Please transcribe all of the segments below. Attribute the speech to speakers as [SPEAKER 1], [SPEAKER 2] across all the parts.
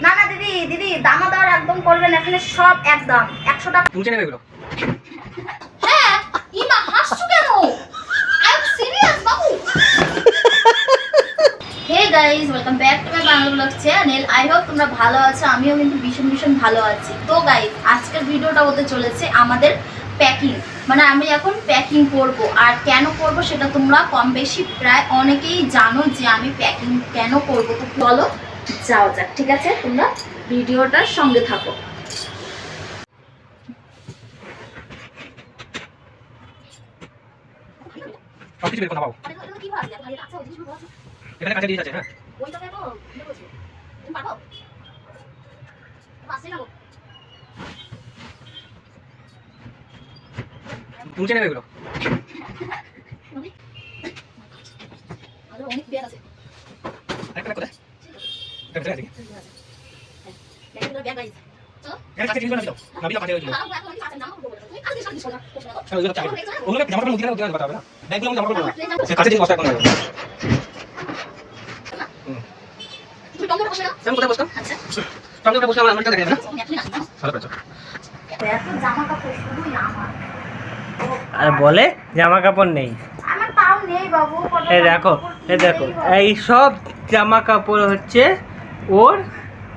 [SPEAKER 1] না না দিদি দিদি দামাদার একদম করবেন, এখানে সব একদম 100 টাকা।
[SPEAKER 2] তুমি নেবে এগুলো?
[SPEAKER 1] হ্যাঁ ইমা হাসছো কেন? আই এম সিরিয়াস বাবু। Hey guys, welcome back to my Bangla blog channel. I hope তোমরা ভালো আছো, আমিও কিন্তু ভীষণ ভালো আছি। তো গাইস আজকের ভিডিওটা হতে চলেছে আমাদের প্যাকিং, মানে আমি এখন প্যাকিং করব। আর কেন করব সেটা তোমরা কম বেশি প্রায় অনেকেই জানো যে আমি প্যাকিং কেন করব। তো বলো যাও যাক, ঠিক আছে? তোমরা ভিডিওটার সঙ্গে থাকো।
[SPEAKER 2] সব কিছু বের করে নাও।
[SPEAKER 1] কি ভাবি ভাই? আচ্ছা ওই জিনিসগুলো আছে,
[SPEAKER 2] এখানে কাঁচা জিনিস আছে। হ্যাঁ
[SPEAKER 1] ওইটাকে তো কি বলছো তুমি পারো? পাসই না গো।
[SPEAKER 2] তুমি নেবে এগুলো?
[SPEAKER 1] আরে অনেক ব্যাগ আছে।
[SPEAKER 2] একটা কোথায়? এটা আছে কি?
[SPEAKER 1] ব্যাগের ব্যাগ গাইস। চলো
[SPEAKER 2] এখানে কাঁচা জিনিস নাও। নাবি দাও কাঁচা জিনিস।
[SPEAKER 1] না এখন আমি কাছে জামা পরবো। তুমি কাছে সাথে শোনা।
[SPEAKER 2] চলো ওগুলো চাই। ওগুলো জামা কাপড় মুখে না কথা হবে না। ব্যাগগুলো জামা কাপড় না। কাঁচা জিনিস বসা এখন না।
[SPEAKER 1] তুমি টমেটো বসে না?
[SPEAKER 2] আমি কোথায় বসতাম?
[SPEAKER 1] আচ্ছা
[SPEAKER 2] টমেটো বসে আমার দেখা যাবে না।
[SPEAKER 1] তুমি এখনই না।
[SPEAKER 2] ভালো করেছো।
[SPEAKER 1] এত জামা কাপড় শুধুই আমার।
[SPEAKER 3] আর বলে জামা কাপড় নেই।
[SPEAKER 1] আমার তাও নেই বাবু।
[SPEAKER 3] এই দেখো এই সব জামা কাপড় হচ্ছে ওর,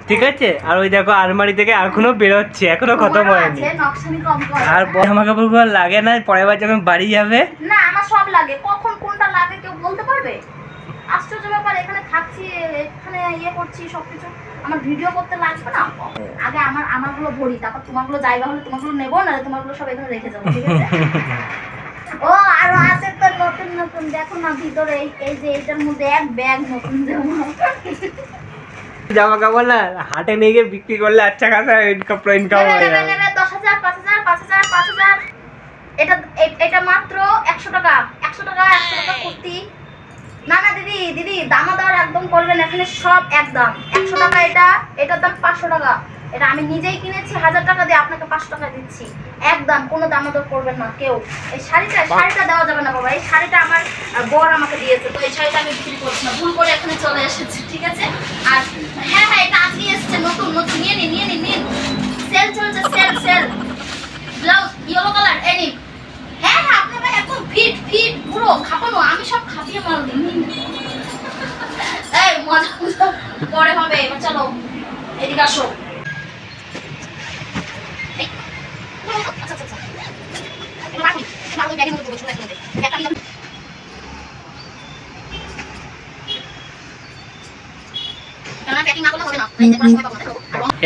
[SPEAKER 3] ঠিক আছে? আর ওই দেখো আলমারি থেকে এখনো বেরোচ্ছে, এখনো খতম হয়নি।
[SPEAKER 1] নকশানি কম করে।
[SPEAKER 3] আর জামা কাপড়গুলো লাগে না, পরের বার যখন বাড়ি যাবে।
[SPEAKER 1] না আমার সব লাগে, কখন কোনটা লাগে কেউ বলতে পারবে? আশ্চর্য ব্যাপার, এখানে থাকছি, এখানে ইয়ে করছি সবকিছু, আমার ভিডিও করতে লাগবে না? আগে আমারগুলো ভরি, তারপর তোমারগুলো জায়গা হলে তোমারগুলো নেবো, না তোমারগুলো সব এখানে রেখে যাবো, ঠিক আছে? ও আরো আছে তো নতুন দেখো না ভিতরে, এই যে এইটার মধ্যে এক ব্যাগ নতুন
[SPEAKER 3] জামা কাপড় না হাটে নিয়ে গিয়ে বিক্রি করলে আচ্ছা খাসা ইনকাম হয়ে যাবে।
[SPEAKER 1] 10,000 5,000 5,000 5,000। এটা মাত্র 100 টাকা 100 টাকা কুর্তি। না না দিদি দিদি দামাদার একদম করবেন, এখানে সব একদম 100 টাকা। এটার দাম 500 টাকা। এটা আমি নিজেই কিনেছি 1000 টাকা দিয়ে, আপনাকে 500 টাকা দিচ্ছি একদম। কোনো দামাদর করবেন না কেউ। এই শাড়িটা দেওয়া যাবে না বাবা, এই শাড়িটা আমার বর আমাকে দিয়েছে, তো এই শাড়িটা আমি বিক্রি করছি না, ভুল করে এখানে চলে এসেছি, ঠিক আছে? আর হ্যাঁ এটা আজকে এসেছে নতুন নিয়ে নিন। সেল চলছে, সেল ব্লাউজ ইয়েলো কালার এনি। হ্যাঁ আপনি ভাই একদম ফিট পুরো খাপানো, আমি সব খাপিয়ে মাল দিই। এই মজা পরে হবে, এবার চলো এদিকে আসো।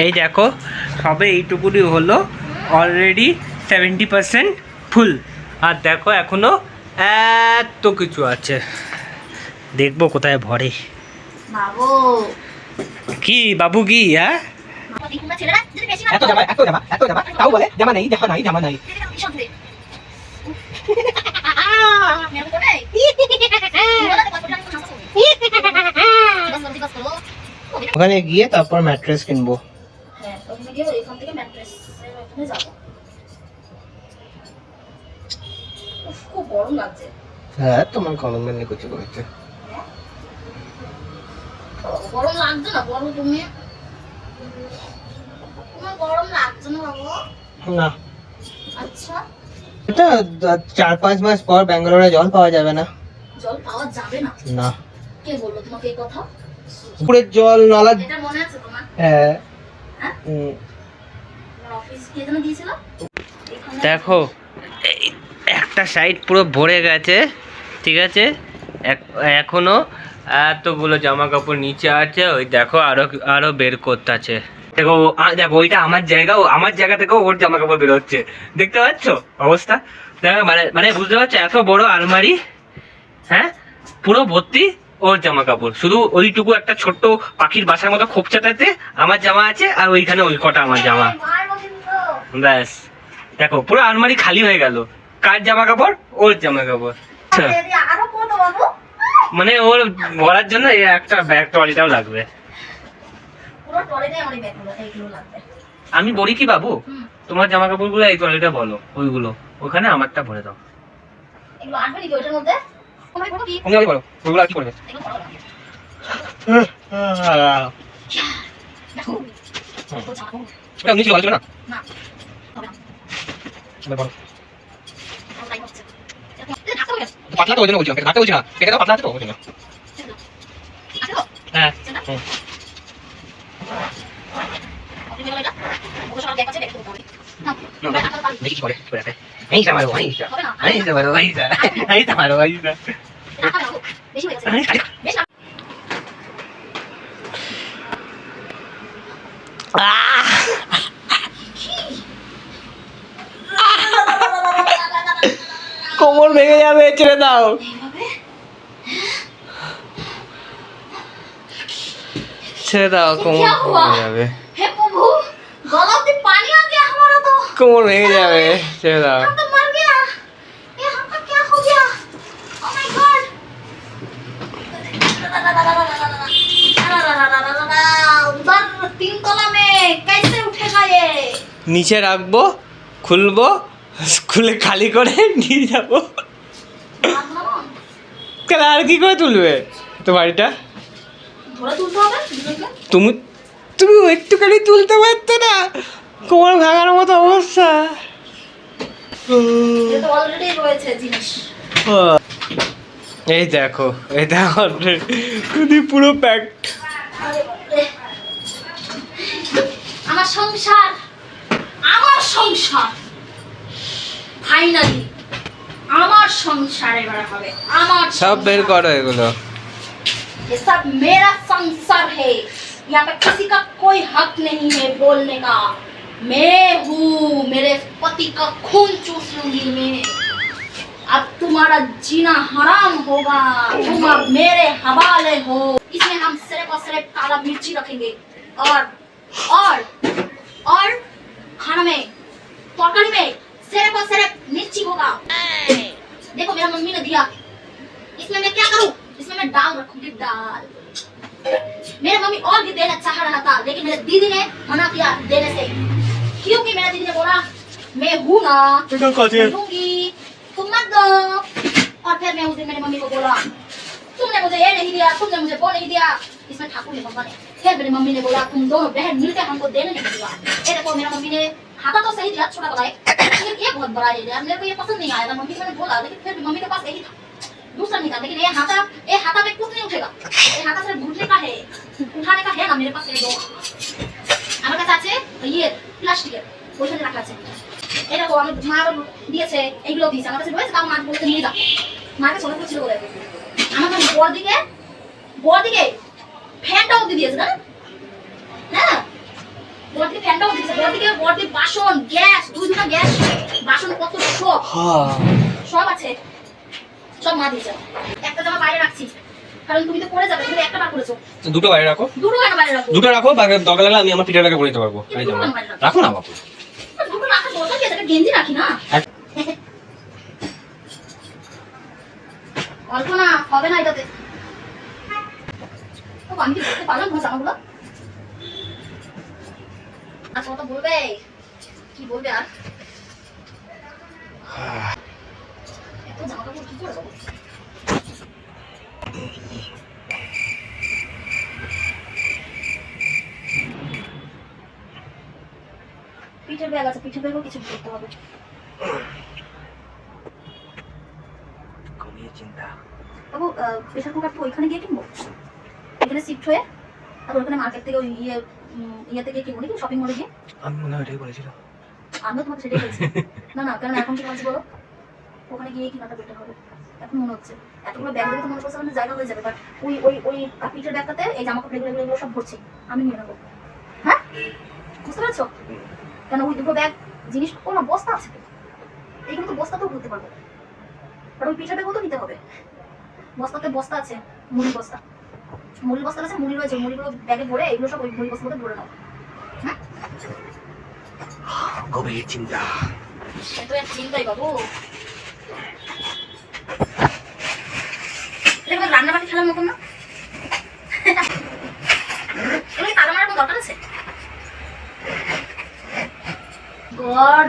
[SPEAKER 3] এই দেখো সবে এইটুকুনি হলো, অলরেডি 70% ফুল। আর দেখো এখনো এত কিছু আছে, দেখবো কোথায় ভরে।
[SPEAKER 1] বাবু
[SPEAKER 3] কি বাবু কি? হ্যাঁ
[SPEAKER 2] এত জামা তাও বলে জামা নাই।
[SPEAKER 3] ওখানে গিয়ে তারপর ম্যাট্রেস কিনবো।
[SPEAKER 1] হ্যাঁ ওখানে গিয়ে এখান থেকে ম্যাট্রেস এখানে যাবো। খুব গরম লাগছে।
[SPEAKER 3] হ্যাঁ তোমার গরমের নিয়ে কিছু করেছে।
[SPEAKER 1] গরম লাগছে না বলো তুমি? তোমার গরম লাগছে না বাবু?
[SPEAKER 3] না
[SPEAKER 1] আচ্ছা
[SPEAKER 3] এটা 4-5 মাস পর ব্যাঙ্গালোরে জল পাওয়া যাবে না।
[SPEAKER 1] জল পাওয়া যাবে না?
[SPEAKER 3] না।
[SPEAKER 1] কে বললো তোমাকে এই কথা?
[SPEAKER 3] পুকুরের জল নালা।
[SPEAKER 1] এটা মনে আছে তোমার?
[SPEAKER 3] হ্যাঁ
[SPEAKER 1] তোমার অফিস কে যেন দিয়েছিল?
[SPEAKER 3] দেখো একটা সাইড পুরো ভরে গেছে, ঠিক আছে? এখনো এতগুলো জামা কাপড় নিচে আছে, ওই দেখো আরো বের করতে আছে। দেখো ওইটা আমার জায়গা, আমার জায়গা থেকেও ওর জামা কাপড় বের হচ্ছে, দেখতে পাচ্ছ অবস্থা? দেখো মানে বুঝতে পারছো, এত বড় আলমারি, হ্যাঁ পুরো ভর্তি ওর জামা কাপড়। শুধু ওইটুকু একটা ছোট্ট পাখির বাসার মতো খোপচাটাতে আমার জামা আছে, আর ওইখানে ওই কটা আমার জামা, ব্যাস। দেখো পুরো আলমারি খালি হয়ে গেল। কার জামা কাপড়? ওর জামা কাপড়।
[SPEAKER 1] আরো কত বাবু?
[SPEAKER 3] মানে ওর ভরার জন্য একটা ব্যাগ ট্রলিটাও লাগবে।
[SPEAKER 1] পুরো ট্রলিটাই আমার ব্যাগগুলো এইগুলো লাগবে।
[SPEAKER 3] আমি বলি কি বাবু, তোমার জামা কাপড়গুলো এই ট্রলিটা বলো, ওইগুলো ওখানে আমারটা ভরে দাও।
[SPEAKER 1] এগুলো আনবে নাকি ওইটার মধ্যে? তোমার বলো কি?
[SPEAKER 3] তুমি আগে বলো ওইগুলো আর কি করবে।
[SPEAKER 1] দেখো তো জানো
[SPEAKER 2] এটা নিচে ভালো ছিল না
[SPEAKER 1] না হবে না
[SPEAKER 2] এবার বলো
[SPEAKER 1] তাই হচ্ছে এটা ঢাকতে হবে
[SPEAKER 2] পাতলা তো ওই জন্য বলছিলাম ঢাকতে বলছি না পেটে তো পাতলা আছে তো ওই জন্য
[SPEAKER 1] আছে তো
[SPEAKER 2] হ্যাঁ
[SPEAKER 1] হুম আপনি বলো এটা ওকে সব দেখাচ্ছে দেখতে হবে না
[SPEAKER 2] দেখি কি করে কি করে এই সামারো এই
[SPEAKER 1] হবে না
[SPEAKER 2] সামারো এই সামারো
[SPEAKER 1] রাখা রাখো বেশি হয়ে গেছে বেশ না
[SPEAKER 3] কোমর ভেঙে যাবে, ছেড়ে দাও। ছেড়ে দাও, কোমর ভেঙে যাবে।
[SPEAKER 1] हे प्रभु गला में पानी आ गया हमारा तो
[SPEAKER 3] কোমর ভেঙে যাবে, ছেড়ে দাও।
[SPEAKER 1] हम तो मर गया ये हमका क्या हो गया ओह माय गॉड उधर 3 तला में कैसे उठेगा ये
[SPEAKER 3] নিচে রাখবো, খুলবো, খুলে খালি করে নিয়ে যাবো। কেন আর কি করে তুলবে তো বাড়িটা?
[SPEAKER 1] ধরে তুলতে হবে দুজনকে
[SPEAKER 3] তুমি তুমি একটুখানি তুলতে পারতো না? কোমর ভাঙার মতো অবস্থা।
[SPEAKER 1] এটা তো অলরেডি রয়েছে জিনিস
[SPEAKER 3] এই দেখো, এটা খুবই পুরো প্যাকড।
[SPEAKER 1] আমার সংসার ফাইনালি আমার সংসার এবার হবে আমার
[SPEAKER 3] সব বের করো এগুলো।
[SPEAKER 1] ये सब मेरा संसार है यहाँ पे किसी का कोई हक नहीं है बोलने का मैं हूँ मेरे पति का खून चूस लूंगी मैं अब तुम्हारा जीना हराम होगा तुम अब मेरे हवाले हो इसमें हम सिर्फ और सिर्फ काला मिर्ची रखेंगे और खाना में तरकारी में सिर्फ और सिर्फ मिर्ची होगा देखो मेरा मम्मी ने दिया इसमें मैं क्या करूं इसमें मैं दाल रखूंगी दाल मेरे मम्मी और भी देना चाह रहा था लेकिन मेरे दीदी ने मना किया देने से क्योंकि मेरे दीदी ने बोला मैं हूं ना मैं लूंगी तुम मत दो और फिर मैं उस दिन मेरी मम्मी को बोला तुमने मुझे ये नहीं दिया तुमने मुझे वो नहीं दिया इसमें ठाकुर ने मम्मा ने फिर मेरी मम्मी ने बोला तुम दोनों बहन मिलकर हमको देने नहीं दिया ये देखो मेरा मम्मी ने हाथा तो सही दिया छोटा वाला लेकिन ये बहुत बड़ा है यार मेरे को ये पसंद नहीं आया था मम्मी ने बोला लेकिन फिर भी मम्मी के पास यही था दूसरा नहीं था लेकिन ये हाथा में कुछ नहीं उठेगा ये हाथा सिर्फ घुटने का है उठाने का है ना मेरे पास ये दो আমার কাছে আছে ইয়ে প্লাস্টিকের ওইখানে রাখা আছে এটা তো আমার মা দিয়েছে এইগুলো দিয়েছে আমার কাছে রয়েছে তাও মা বলতে নিয়ে যাও মাকে ছোট ছিল বলে আমাকে বড়দিকে ফ্যানটাও দিয়ে দিয়েছে না হ্যাঁ বড়দিকে ফ্যানটাও দিয়েছে বড়দিকে বাসন গ্যাস দুইটা গ্যাস বাসন কত সব আছে সব মা দিয়েছে একটা জামা বাইরে রাখছি কারণ তুমি তো পরে যাবে তুমি একটা বার করেছো
[SPEAKER 2] দুটো বাইরে রাখো
[SPEAKER 1] দুটো কেন বাইরে রাখো
[SPEAKER 2] দুটো রাখো দরকার লাগলে আমি আমার পিঠের ব্যাগে পরে দিতে পারবো এই জামা রাখো না বাপু
[SPEAKER 1] দুটো রাখার দরকার কি আছে গেঞ্জি রাখি না অল্প না হবে না এটাতে তো আমি কি করতে পারলাম তোমার জামাগুলো আচ্ছা ও তো বলবে কি বলবে আর এত জামা কাপড় কি করে দেবো পিঠের ব্যাগ আছে পিঠের ব্যাগও কিছু করতে হবে
[SPEAKER 3] কমিয়ে চিন্তা।
[SPEAKER 1] বাবু প্রেশার কুকার তো ওইখানে গিয়ে কিনবো এখানে শিফট হয়ে আর ওখানে মার্কেট থেকে ওই ইয়েতে গিয়ে কিনবো নাকি শপিং মলে গিয়ে
[SPEAKER 3] আমি মনে হয় এটাই বলেছিল।
[SPEAKER 1] আমিও তোমাকে সেটাই বলছি না কারণ এখন কি বলছি বলো ওখানে গিয়ে কিনাটা বেটার হবে এখন মনে হচ্ছে এতগুলো ব্যাগ দেখে তো মনে করছে আমাদের জায়গা হয়ে যাবে বাট ওই পিঠের ব্যাগটাতে এই জামা কাপড় এগুলো সব ভরছি আমি নিয়ে নেবো হ্যাঁ বুঝতে পারছো কেন ওই দুটো ব্যাগ জিনিস কোনো বস্তা আছে এইগুলো তো বস্তাতেও করতে পারবো আর ওই পিঠের ব্যাগও তো নিতে হবে বস্তাতে বস্তা আছে মুড়ির বস্তা আছে মুড়ি রয়েছে মুড়িগুলো ব্যাগে ভরে এগুলো সব ওই মুড়ি বস্তাতে ভরে নাও হ্যাঁ
[SPEAKER 3] গভীর চিন্তা।
[SPEAKER 1] এত এক চিন্তাই বাবু এটা রান্না বাটি খেলার মতন না এমনি তালা মারার কোনো দরকার আছে गॉड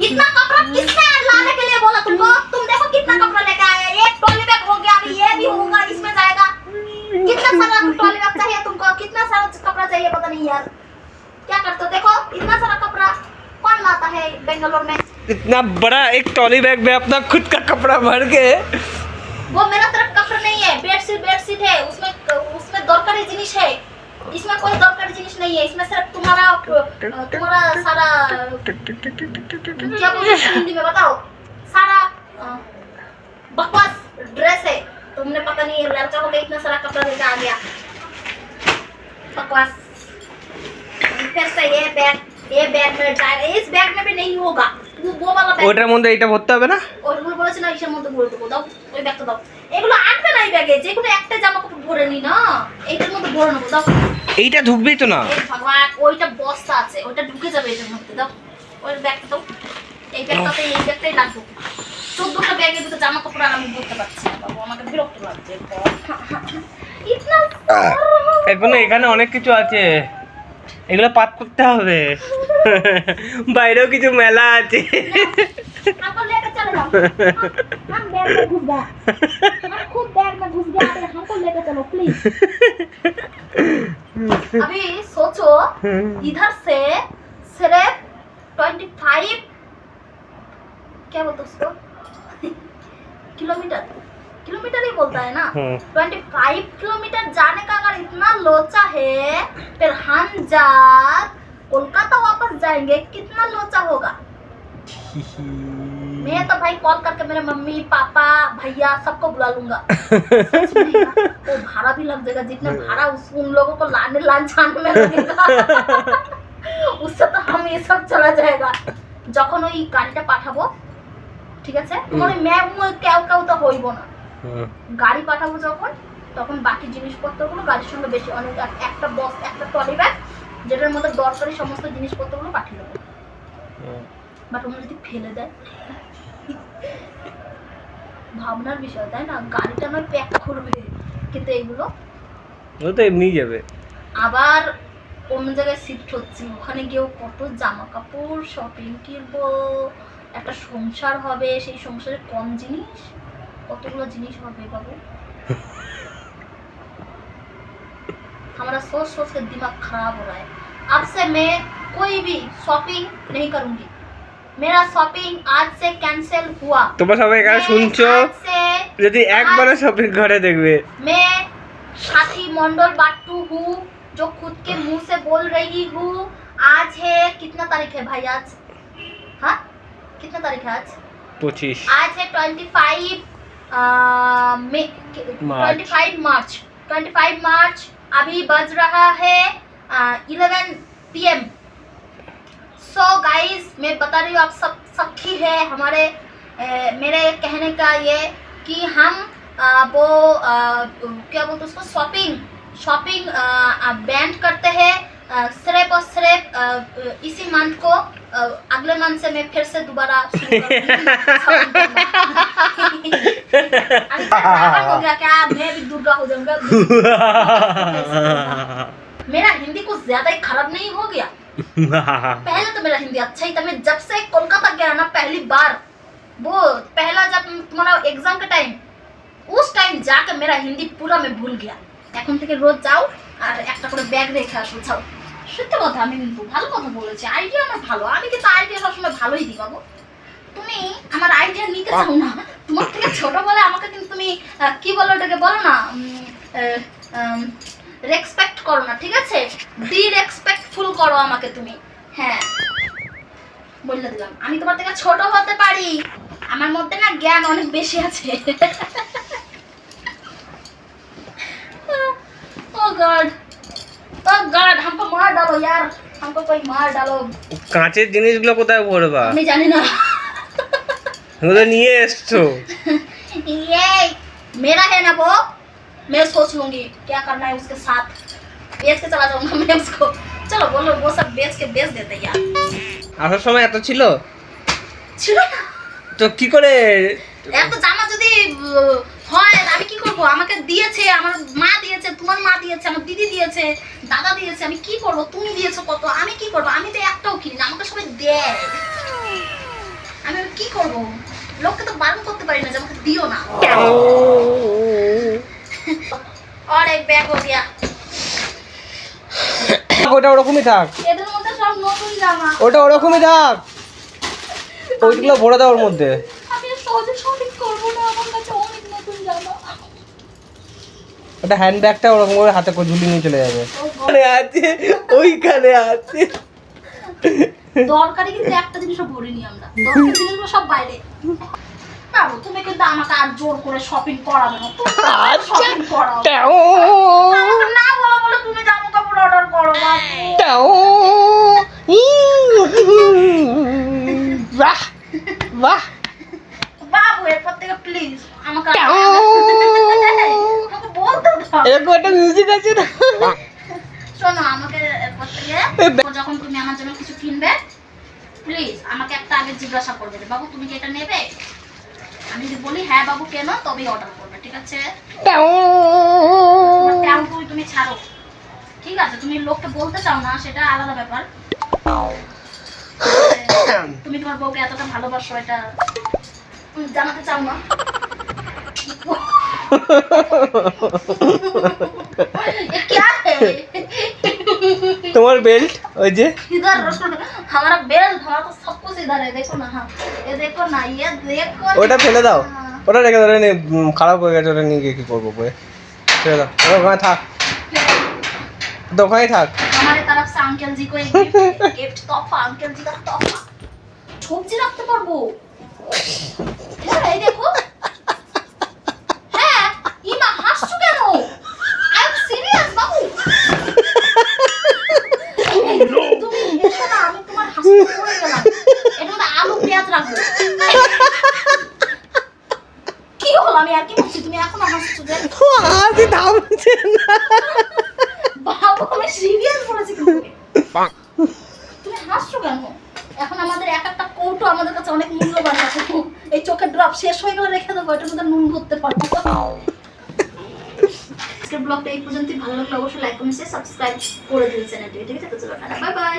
[SPEAKER 1] इतना कपड़ा किसने लाने के लिए बोला तुमको तुम देखो कितना कपड़ा लेके आए एक ट्रॉली बैग हो गया अभी ये भी होगा इसमें जाएगा कितना सारा ट्रॉली बैग चाहिए तुमको, कितना सारा कपड़ा चाहिए पता नहीं यार, क्या करते हो? देखो इतना सारा कपड़ा कौन लाता है बेंगलोर में?
[SPEAKER 3] इतना बड़ा एक ट्रॉली बैग में अपना खुद का कपड़ा भर के।
[SPEAKER 1] वो मेरा तरफ कपड़ा नहीं है, बेडशीट है, उसमें दरकारी जिनिस है, इसमें कोई दरकारी जिनिस नहीं है, इसमें सिर्फ तुम्हारा सारा क्या बोलते हैं हिंदी में बताओ, सारा बकवास ड्रेस है। तुमने पता नहीं लड़का होकर इतना सारा कपड़ा लेकर आ गया, बकवास। फिर से ये बैग में जाएगा, इस बैग में भी नहीं होगा, वो वाला बैग
[SPEAKER 3] ওটার মধ্যে এটা ভরতে হবে না?
[SPEAKER 1] ওইগুলো বলেছে না ইসের মধ্যে ভরে দেবো, দাও ওই ব্যাগটা দাও। এগুলো আনবে না এই ব্যাগে, যেগুলো একটা জামা কাপড় ভরে নি না, এইটার মধ্যে ভরে নেবো, দাও।
[SPEAKER 3] এইটা ঢুকবেই তো না।
[SPEAKER 1] এই ভগবান, ওইটা বস্তা আছে, ওইটা ঢুকে যাবে এটার মধ্যে, দাও ওই ব্যাগটা দাও। এই ব্যাগটাই লাগবে। 14টা ব্যাগের ভিতরে জামা কাপড় আর আমি বলতে পারছি না বাবু, আমাকে বিরক্ত লাগছে। ইতনা
[SPEAKER 3] এখনো এখানে অনেক কিছু আছে, এগুলো পাত করতে হবে। বাইরেও কিছু মেলা আছে।
[SPEAKER 1] हमको लेकर चलो ना, हम बैग में घुस गए, हम खुद बैग में घुस गए, हमको लेकर चलो प्लीज। अभी सोचो इधर से सिर्फ 25 क्या बोलते उसको किलोमीटर ही बोलता है ना, 25 किलोमीटर जाने का अगर इतना लोचा है, फिर हम जब कोलकाता वापस जाएंगे कितना लोचा होगा। मैं तो भाई कॉल करके मेरे मम्मी पापा भैया सबको बुला लूंगा। सच में यार, वो भाड़ा भी लग जाएगा, जितना भाड़ा उन लोगों को लाने जाने में लगेगा उससे तो हम ये सब चला जाएगा। যখন ওই গাড়িটা পাঠাবো, ঠিক আছে, তোমার কেউ তো হইব না, গাড়ি পাঠাবো যখন, তখন বাকি জিনিসপত্রগুলো গাড়ির সঙ্গে বেশি অনেক একটা ট্রলি ব্যাগ যেটার মধ্যে দরকারি সমস্ত জিনিসপত্রগুলো পাঠিয়ে দেবো। বাট ওরা যদি ফেলে দেয়, ভাবনার বিষয় তাই না, গাড়িটা নয় প্যাক করবে, কিন্তু এগুলো
[SPEAKER 3] ও তো এমনি যাবে।
[SPEAKER 1] আবার অন্য জায়গায় শিফট হচ্ছি, ওখানে গিয়েও কত জামা কাপড় শপিং কিনবো, একটা সংসার হবে, সেই সংসারে কম জিনিস, কতগুলো জিনিস হবে বাবু। हमारा सोच के दिमाग खराब हो रहा है। अब से मैं कोई भी शॉपिंग नहीं करूंगी, मेरा शॉपिंग आज से कैंसिल हुआ।
[SPEAKER 3] তোমরা সবাই এখানে শুনছো, যদি একবারও শপিং করে দেখবে।
[SPEAKER 1] मैं साथी मंडल बाट्टू हूँ, जो खुद के मुंह से बोल रही हूँ। आज है कितना तारीख है भाई, आज हाँ कितना तारीख है आज?
[SPEAKER 3] 25।
[SPEAKER 1] आज है 25 मार्च। 25 मार्च। अभी बज रहा है 11 PM। सो गाइस, मैं बता रही हूँ आप सब सखी है हमारे, मेरे कहने का ये कि हम वो क्या बोलते उसको शॉपिंग बैंड करते हैं सिर्फ और सिर्फ इसी मंथ को। अगले मंथ से मैं फिर से दोबारा शुरू करूंगी। हो गया क्या, मैं भी दुर्गा हो जाऊंगा। मेरा हिंदी कुछ ज्यादा ही खराब नहीं हो गया? पहले तो मेरा हिंदी अच्छा ही था, मैं जब से कोलकाता गया ना पहली बार, वो पहला जब तुम्हारा एग्जाम का टाइम, उस टाइम जाकर मेरा हिंदी पूरा मैं भूल गया। এখন থেকে রোজ যাও আর একটা করে ব্যাগ রেখে আসো, যাও। সত্যি কথা, আমি কিন্তু ভালো কথা বলেছি, আইডিয়া আমার ভালো, আমি কিন্তু আইডিয়া সবসময় ভালোই দিই বাবু। তুমি আমার আইডিয়া নিতে চাও না, তোমার থেকে ছোট বলে আমাকে কিন্তু তুমি কি বলো ওটাকে বলো না, রেসপেক্ট করো না, ঠিক আছে? বি রেসপেক্টফুল করো আমাকে তুমি। হ্যাঁ বলে দিলাম, আমি তোমার থেকে ছোট হতে পারি, আমার মধ্যে না জ্ঞান অনেক বেশি আছে। Oh God, हमको मार डालो यार, हमको कोई मार डालो।
[SPEAKER 3] কাঁচের জিনিসগুলো কোথায় ভরবা?
[SPEAKER 1] আমি জানি না,
[SPEAKER 3] ওগুলো নিয়ে এসছো।
[SPEAKER 1] ये मेरा है ना वो, मैं सोच लूंगी क्या करना है उसके साथ, बेच के चला जाऊंगा मैं उसको। चलो बोलो, वो सब बेच देते यार।
[SPEAKER 3] আসার সময় এত ছিল
[SPEAKER 1] ছিল না
[SPEAKER 3] তো কি করে?
[SPEAKER 1] এত জামা যদি হয় আমি কি করব? আমাকে দিয়েছে আমার মা, দিয়েছে তোমার মা, দিয়েছে আমার দিদি, দিয়েছে দাদা, দিয়েছে, আমি কি করব? তুমি দিয়েছো কত, আমি কি করব? আমি তো একটাও কিনি না, আমাকে সবাই দেয়, আমি কি করব? লোককে তো বারণ করতে পারি না যে আমাকে দিও না। और एक बैग हो गया।
[SPEAKER 4] ওটা ওরকমই থাক,
[SPEAKER 1] এদের মধ্যে সব নতুন জামা।
[SPEAKER 4] ওটা ওরকমই থাক, ওইগুলো ভরে দাও ওর মধ্যে।
[SPEAKER 1] আমি সহজে শপিং করবো না, আমার কাছে অনেক নতুন জামা।
[SPEAKER 4] ওটা হ্যান্ড ব্যাগটা ওরকম করে হাতে করে ঝুলিয়ে নিয়ে চলে যাবে। ওখানে আছে, ওইখানে আছে।
[SPEAKER 1] দরকারি কিন্তু একটা জিনিসও ভরিনি আমরা, দরকারি জিনিসগুলো সব বাইরে। বাবু তুমি কিন্তু আমাকে আর জোর করে শপিং করাবে না, তুমি শপিং করাও। আমাকে না বলো বলে তুমি জামা কাপড় অর্ডার করো বাবু।
[SPEAKER 4] বাহ বাহ,
[SPEAKER 1] বাবু এরপর থেকে প্লিজ আমাকে আমাকে বলতে দাও।
[SPEAKER 4] এরকম একটা মিউজিক আছে না?
[SPEAKER 1] শোনো, আমাকে এরপর থেকে যখন তুমি আমার জন্য কিছু কিনবে প্লিজ আমাকে একটা আগে জিজ্ঞাসা করবে যে বাবু তুমি কি এটা নেবে। আমি যদি বলি হ্যাঁ বাবু কেন, তবেই অর্ডার করবে, ঠিক আছে? তুমি ছাড়ো, ঠিক আছে? তুমি লোককে বলতে চাও না সেটা আলাদা ব্যাপার। তুমি তোমার বউকে এতটা ভালোবাসো এটা জানাতে চাও না। ये क्या है?
[SPEAKER 4] তোমার বেল্ট ওই যে
[SPEAKER 1] इधर हमारा बेल्ट, हमारा तो सब कुछ इधर है, देखो ना। हाँ ये देखो ना, ये देखो ना।
[SPEAKER 4] ওটা ফেলে দাও, ওটা রেখে দাও, খারাপ হয়ে গেছে, ওটা নিয়ে গিয়ে কি করবো বয়ে, ফেলে দাও, ওটা ওখানে থাক, ওটা ওখানেই থাক।
[SPEAKER 1] हमारे तरफ से अंकल जी को एक गिफ्ट तोहफा, अंकल जी का तोहफा। সবজি রাখতে পারবো। হ্যাঁ এই দেখো। হ্যাঁ ইমা হাসছো কেন? আই এম সিরিয়াস বাবু। তুমি এসো না, আমি তোমার হাসতে পড়ে গেলাম। এটা মধ্যে আলু পেঁয়াজ রাখবো। কি হলো, আমি আর কি বলছি, তুমি এখনো হাসছো যে?
[SPEAKER 4] হাসি থামছে না।
[SPEAKER 1] বাবু আমি সিরিয়াস বলেছি কিন্তু। তুমি হাসছো কেন? এখন আমাদের এক একটা কৌটো আমাদের কাছে অনেক মূল্যবান আছে। এই চোখের ড্রপ শেষ হয়ে গেলে রেখে দেবো, এটার মধ্যে নুন ভরতে পারবো। আজকের ব্লগটা এই পর্যন্তই। ভালো লাগলে অবশ্যই লাইক কমেন্ট শেয়ার সাবস্ক্রাইব করে দিন চ্যানেলটি, ঠিক আছে? তো চলো বাই বাই।